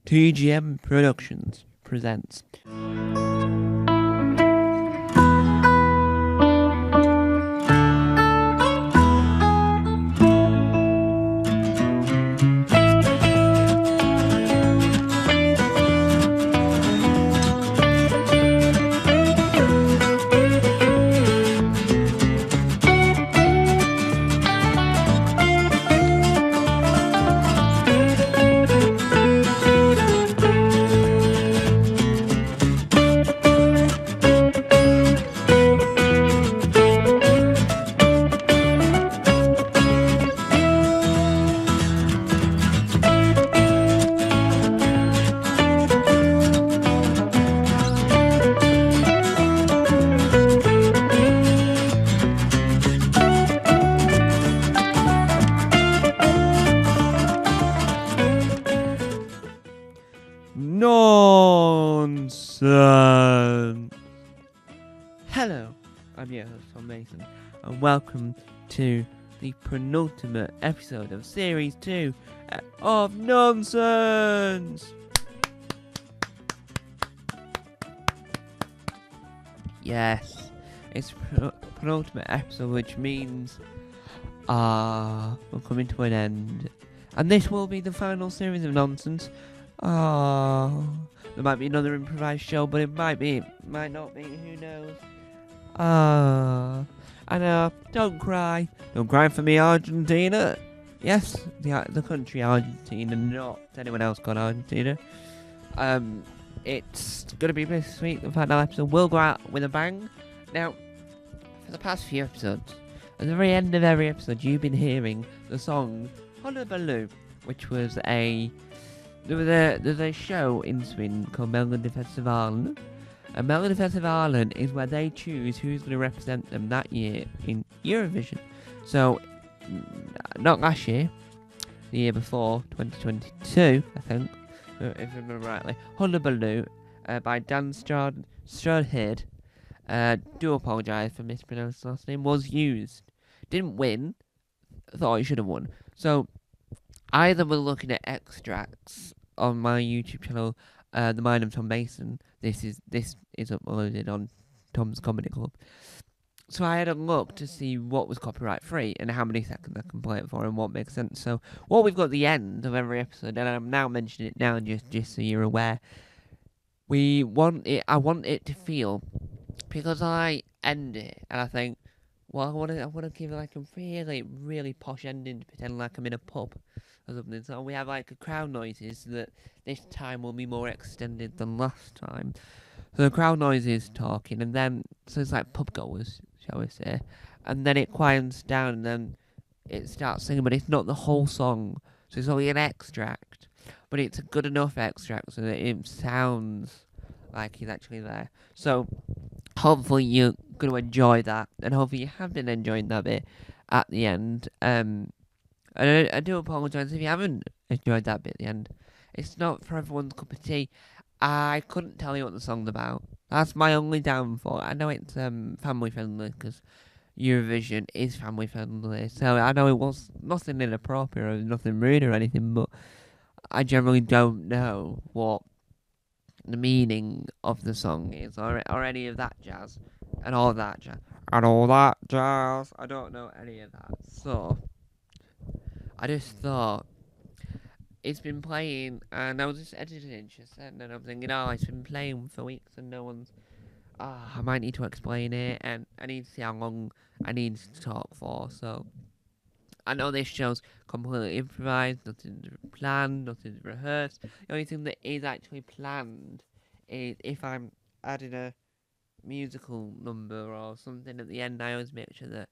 TGM Productions presents. Nonsense. Hello, I'm your host Tom Mason, and welcome to the penultimate episode of Series 2 of Nonsense. Yes, it's penultimate episode, which means we're coming to an end, and this will be the final series of Nonsense. There might be another improvised show, but it might not be, who knows. And don't cry for me, Argentina. Yes, the country Argentina, not anyone else called Argentina. It's gonna be bittersweet. The final episode will go out with a bang. Now, for the past few episodes, at the very end of every episode, you've been hearing the song Hullabaloo, which was there's a show in Sweden called Melodifestivalen. And Melodifestivalen is where they choose who's going to represent them that year in Eurovision. So, not last year, the year before, 2022, I think, if I remember rightly. Hullabaloo by Dan Strodhead. Do apologise for mispronouncing his last name. Was used. Didn't win. Thought he should have won. So, either we're looking at extracts on my YouTube channel, The Mind of Tom Mason. This is uploaded on Tom's Comedy Club. So I had a look to see what was copyright free and how many seconds I can play it for and what makes sense. So what we've got at the end of every episode, and I'm now mentioning it now just so you're aware. I want it to feel, because I end it and I think, well, I want to give it like a really, really posh ending to pretend like I'm in a pub or something. So we have like crowd noises that this time will be more extended than last time. So the crowd noise is talking, and then so it's like pub goers, shall we say, and then it quiets down, and then it starts singing, but it's not the whole song. So it's only an extract, but it's a good enough extract so that it sounds like he's actually there. So hopefully you're going to enjoy that, and hopefully you have been enjoying that bit at the end. I do apologise if you haven't enjoyed that bit at the end. It's not for everyone's cup of tea. I couldn't tell you what the song's about. That's my only downfall. I know it's family friendly, because Eurovision is family friendly, so I know it was nothing inappropriate or nothing rude or anything, but I generally don't know what the meaning of the song is, or any of that jazz, and all that jazz. I don't know any of that, so I just thought it's been playing, and I was just editing just then, and I'm thinking, it's been playing for weeks, and no one's. I might need to explain it, and I need to see how long I need to talk for. So I know this show's completely improvised, nothing's planned, nothing's rehearsed. The only thing that is actually planned is if I'm adding a musical number or something at the end, I always make sure that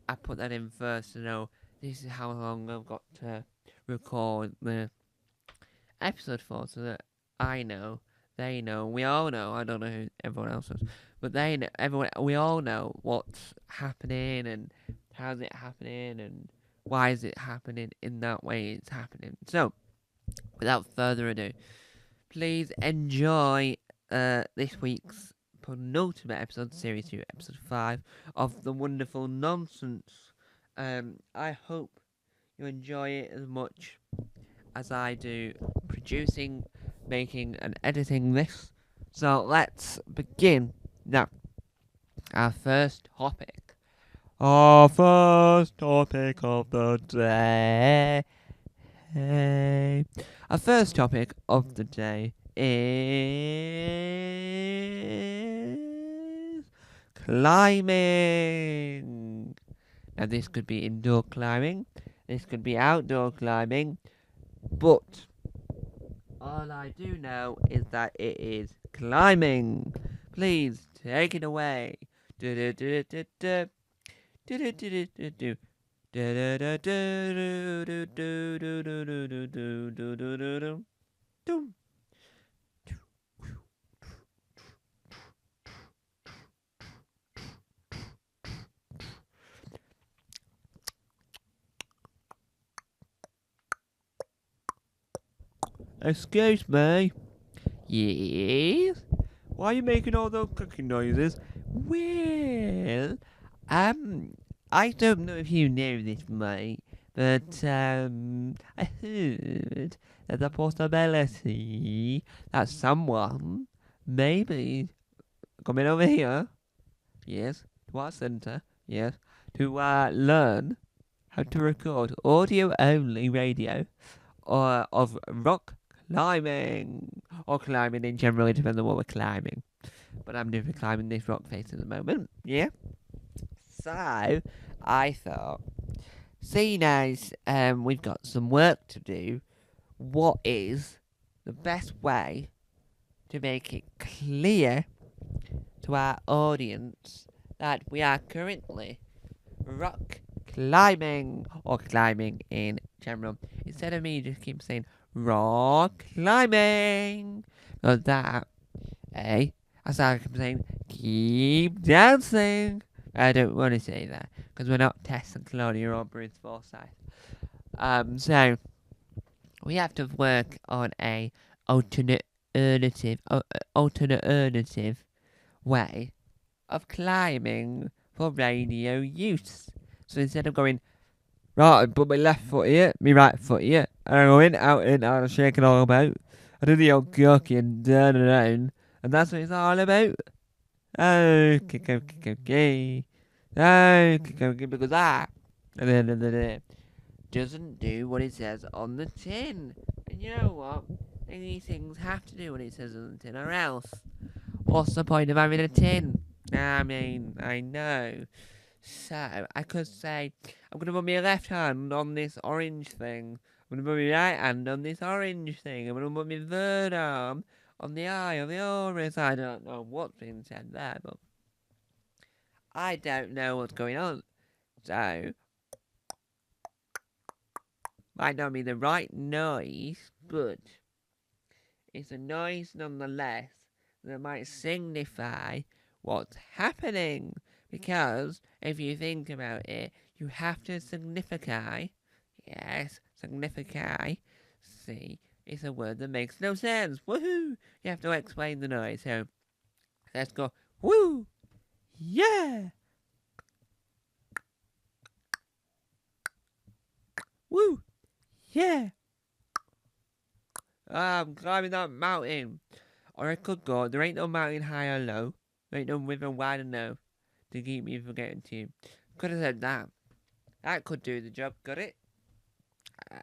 I put that in first to know this is how long I've got to record the episode for, so that I know, they know, we all know. I don't know who everyone else knows, but they know, we all know what's happening and how's it happening and why is it happening in that way it's happening. So, without further ado, please enjoy this week's penultimate episode, Series 2, Episode 5 of the wonderful Nonsense. I hope you enjoy it as much as I do producing making and editing this. So let's begin. Now, our first topic. Our first topic of the day. Our first topic of the day is climbing. Now, this could be indoor climbing, this could be outdoor climbing, but all I do know is that it is climbing. Please take it away. Do-do-do-do-do. Do-do-do-do-do. Do-do-do-do-do-do-do-do-do-do-do-do-do-do. Excuse me. Yes? Why are you making all those cooking noises? Well, I don't know if you know this, mate, but, I heard there's a possibility that someone may be coming over here, yes, to our centre, yes, to, learn how to record audio-only radio, or of rock climbing, or climbing in general, it depends on what we're climbing. But I'm doing climbing this rock face at the moment, yeah? So, I thought, seeing as we've got some work to do, what is the best way to make it clear to our audience that we are currently rock climbing, or climbing in general, instead of me just keep saying rock climbing, because that, I started saying keep dancing. I don't want to say that, because we're not Tess and Claudia or Bruce Forsyth. So we have to work on a alternative way of climbing for radio use. So instead of going, right, I put my left foot here, my right foot here, and I go in, out, and shake it all about. I do the old gurky and turn around, and that's what it's all about. Okay. Because that, at the end of the day, doesn't do what it says on the tin. And you know what? These things have to do what it says on the tin, or else, what's the point of having a tin? I mean, I know. So, I could say, I'm going to put my left hand on this orange thing. I'm going to put my right hand on this orange thing. I'm going to put my third arm on the eye of the orange. I don't know what's being said there, but I don't know what's going on. So, might not be the right noise, but it's a noise nonetheless that might signify what's happening. Because if you think about it, you have to signify. Yes, signify. See, it's a word that makes no sense. Woohoo! You have to explain the noise. So let's go. Woo! Yeah! Woo! Yeah! I'm climbing that mountain. Or I could go, there ain't no mountain high or low. There ain't no river wide enough to keep me from getting to you. Could have said that. That could do the job, got it?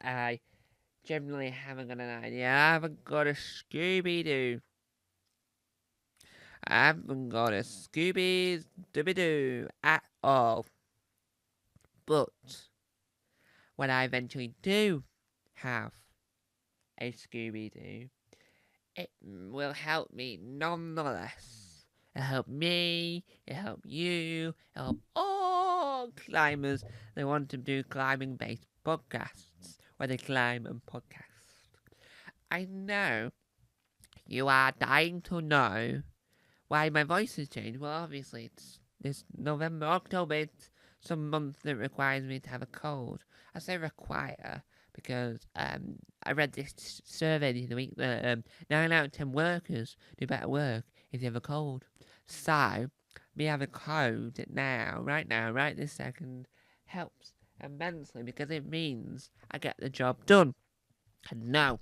I generally haven't got an idea. I haven't got a Scooby-Doo. I haven't got a Scooby-Dooby-Doo at all. But when I eventually do have a Scooby-Doo, it will help me nonetheless. It'll help me, it'll help you, it'll help all climbers that want to do climbing-based podcasts, where they climb and podcast. I know you are dying to know why my voice has changed. Well, obviously, it's November, October, it's some month that requires me to have a cold. I say require because I read this survey the other week that 9 out of 10 workers do better work if they have a cold. So, me having a cold right now, right this second, helps immensely because it means I get the job done. And no,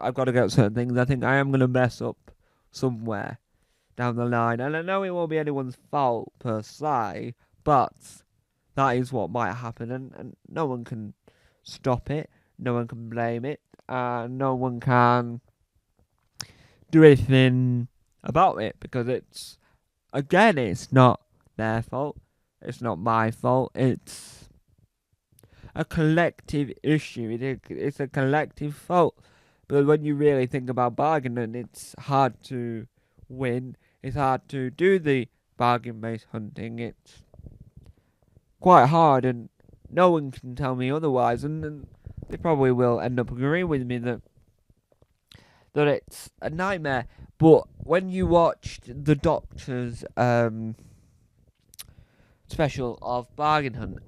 I've got to get certain things. I think I am going to mess up somewhere down the line. And I know it won't be anyone's fault per se, but that is what might happen. And no one can stop it. No one can blame it. No one can do anything about it because it's not their fault. It's not my fault. It's a collective issue. It's a collective fault. But when you really think about bargaining, it's hard to win. It's hard to do the bargain-based hunting. It's quite hard, and no one can tell me otherwise. And they probably will end up agreeing with me that it's a nightmare. But when you watched the Doctor's special of Bargain Hunt,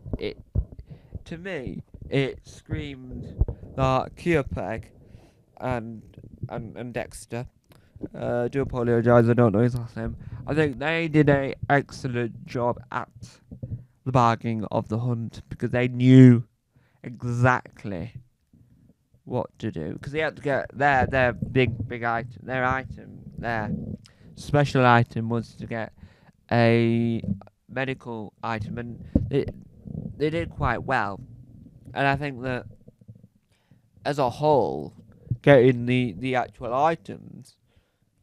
to me it screamed that Keopeg and Dexter, do apologise, I don't know his last name. I think they did an excellent job at the bargaining of the hunt because they knew exactly what to do, because they had to get their big item, their special item was to get a medical item, and they did quite well. And I think that as a whole, getting the actual items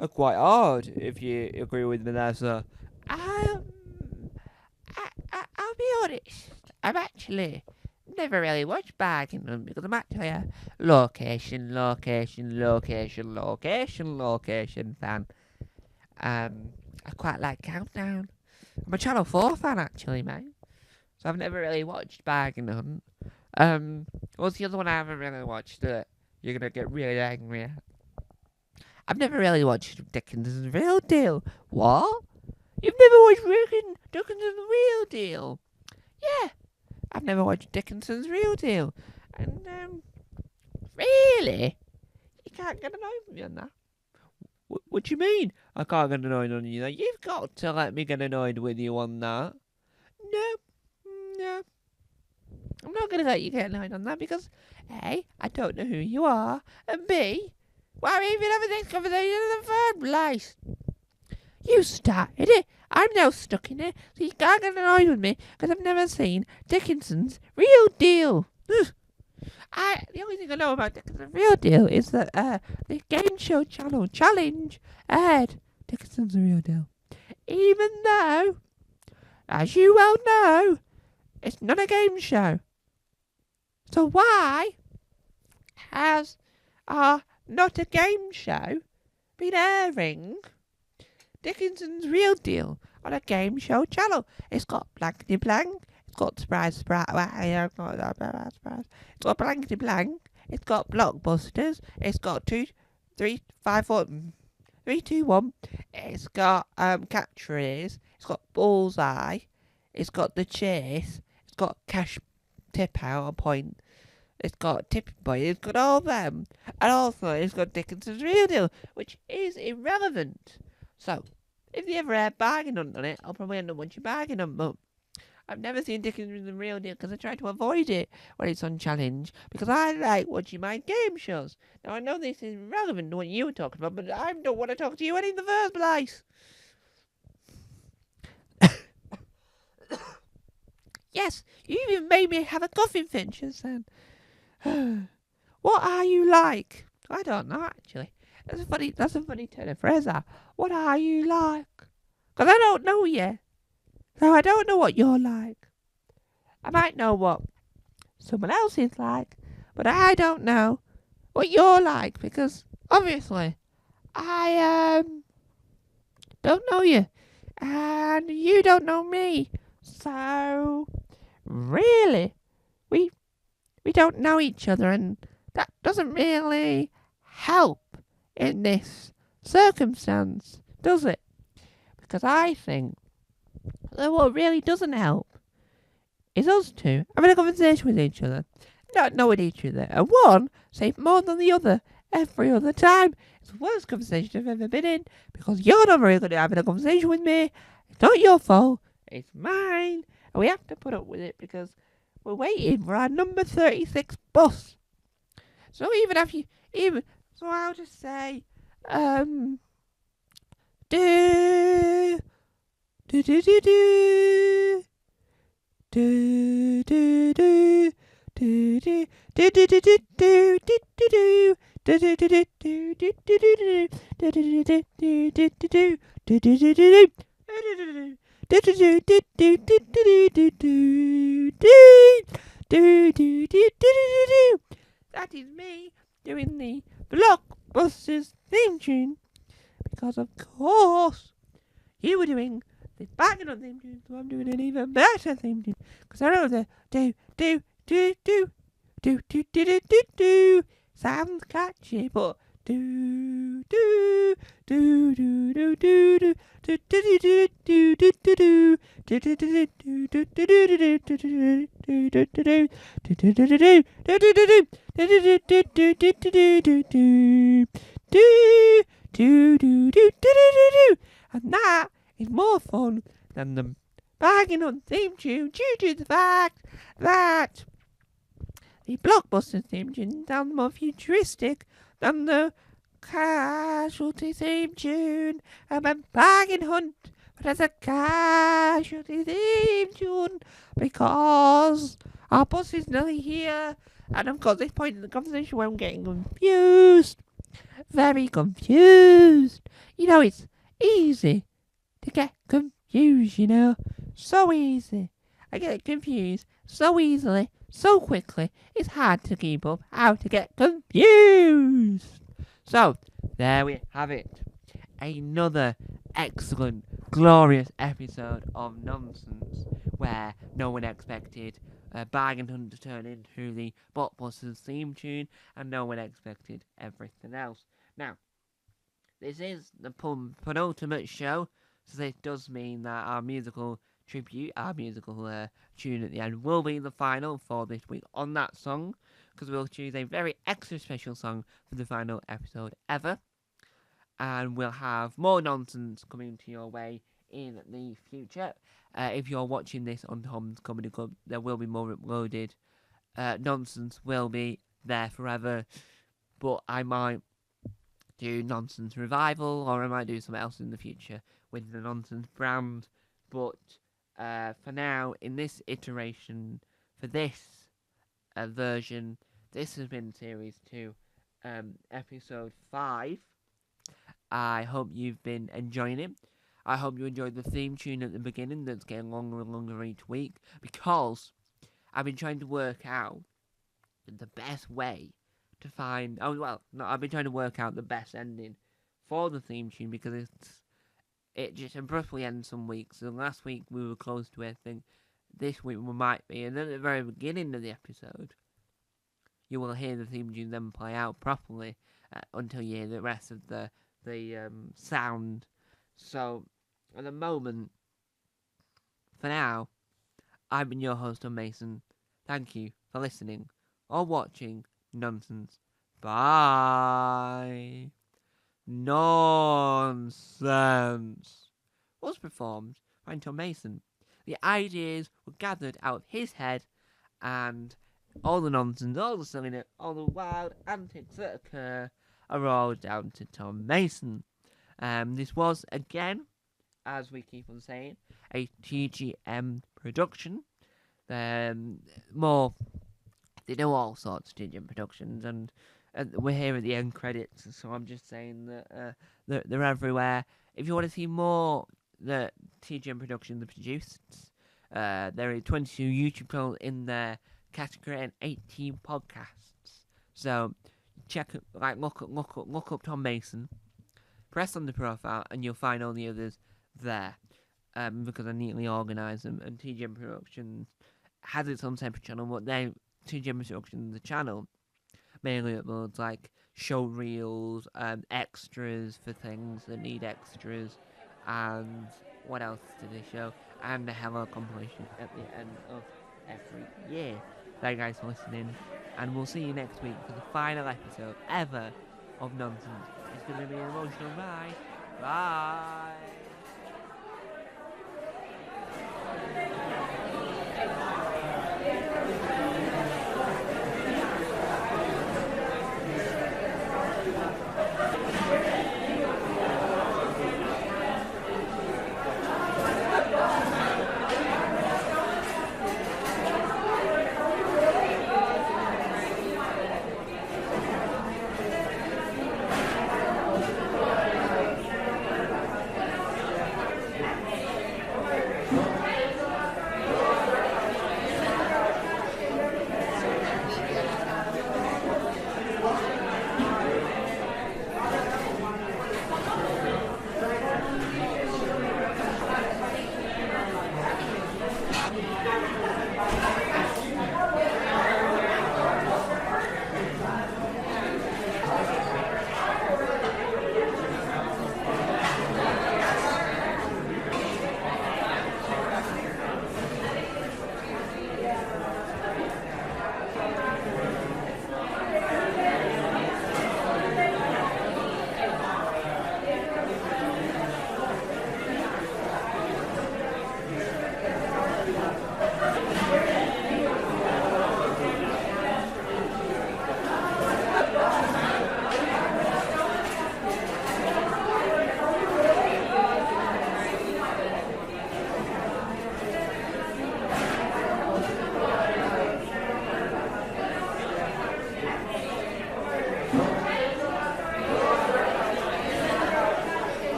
are quite hard, if you agree with me there. So I'll be honest, I'm actually never really watched Bargain Hunt because I'm actually a location fan. I quite like Countdown. I'm a Channel 4 fan actually, mate. So I've never really watched Bargain Hunt. What's the other one I haven't really watched that you're gonna get really angry at? I've never really watched Dickinson's Real Deal. What? You've never watched Dickinson's Real Deal? Yeah, I've never watched Dickinson's Real Deal. And, really? You can't get annoyed with me on that? What do you mean? I can't get annoyed on you? You've got to let me get annoyed with you on that. No. I'm not going to let you get annoyed on that because, A, I don't know who you are, and B, why are we even having this conversation in the first place? You started it. I'm now stuck in it, so you can't get annoyed with me because I've never seen Dickinson's Real Deal. The only thing I know about Dickinson's Real Deal is that the game show channel Challenge aired Dickinson's Real Deal. Even though, as you well know, it's not a game show. So why has not a game show been airing Dickinson's Real Deal on a game show channel? It's got Blankety Blank. It's got Surprise. It's got Blankety Blank. It's got Blockbusters. It's got 2, 3, 5, 4, 3, 2, 1. It's got Catchphrase. It's got Bullseye. It's got The Chase. It's got Cash Tip Out a Point. It's got Tipping Point. It's got all them. And also, it's got Dickinson's Real Deal, which is irrelevant. So, if they ever air Bargain Hunt on it, I'll probably end up watching Bargain Hunt, but I've never seen Dickinson's Real Deal because I try to avoid it when it's on Challenge because I like watching my game shows. Now, I know this is relevant to what you were talking about, but I don't want to talk to you in the first place. Yes, you even made me have a coughing fit just then. What are you like? I don't know, actually. That's a funny turn of phrase, that. What are you like? Because I don't know you. So I don't know what you're like. I might know what someone else is like, but I don't know what you're like because, obviously, I don't know you. And you don't know me. So, really, we don't know each other, and that doesn't really help in this circumstance, does it? Because I think that what really doesn't help is us two having a conversation with each other, not knowing each other, and one says more than the other every other time. It's the worst conversation I've ever been in because you're not very good at having a conversation with me. It's not your fault. It's mine. And we have to put up with it because we're waiting for our number 36 bus. So even So I'll just say, do do do do do do do do do do do do do do that is me doing the Blockbusters theme tune, because of course you were doing the banging on theme tune, so I'm doing an even better theme tune, because I know the do sounds catchy, but do and that is more fun than the banging on theme tune, due to the fact that the Blockbuster theme tune sounds more futuristic than the Casualty theme tune. I'm a bargain hunt, but as a Casualty theme tune, because our bus is nearly here, and I've got this point in the conversation where I'm getting confused. Very confused. You know, it's easy to get confused, you know. So easy. I get confused so easily, so quickly, it's hard to keep up how to get confused. So, there we have it. Another excellent, glorious episode of nonsense where no one expected Bargain Hunt to turn into the Blockbusters theme tune, and no one expected everything else. Now, this is the penultimate show, so this does mean that our musical tribute, our musical tune at the end, will be the final for this week on that song, because we'll choose a very extra special song for the final episode ever, and we'll have more nonsense coming to your way in the future. If you're watching this on Tom's Comedy Club, there will be more uploaded. Nonsense will be there forever, but I might do Nonsense Revival, or I might do something else in the future with the Nonsense brand. But for now, in this iteration, for this version, this has been Series 2, Episode 5. I hope you've been enjoying it. I hope you enjoyed the theme tune at the beginning that's getting longer and longer each week, because I've been trying to work out the best way to find... I've been trying to work out the best ending for the theme tune, because it just abruptly ends some weeks. So last week we were close to everything. This week we might be. And then at the very beginning of the episode, you will hear the theme tune then play out properly until you hear the rest of the sound. So, at the moment, for now, I've been your host, Tom Mason. Thank you for listening or watching Nonsense. Bye. Nonsense was performed by Tom Mason. The ideas were gathered out of his head, and all the nonsense, all the silliness, all the wild antics that occur are all down to Tom Mason. This was, again, as we keep on saying, a TGM production. They do all sorts of TGM productions, and we're here at the end credits, so I'm just saying that they're everywhere. If you want to see more that TGM productions produced, there are 22 YouTube channels in their category and 18 podcasts. So look up Tom Mason, press on the profile, and you'll find all the others there. Because I neatly organise them, and TGM Productions has its own separate channel, but TGM Productions, the channel, mainly uploads like show reels, extras for things that need extras, and what else did they show? And a Hello compilation at the end of every year. Thank you guys for listening, and we'll see you next week for the final episode ever of Nonsense. It's going to be an emotional ride. Bye!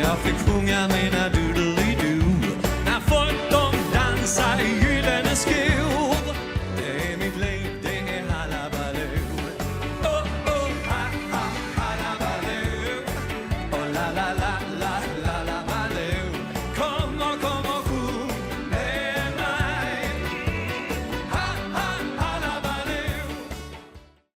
jag fick sjunga mina doodly-doo. När folk de dansar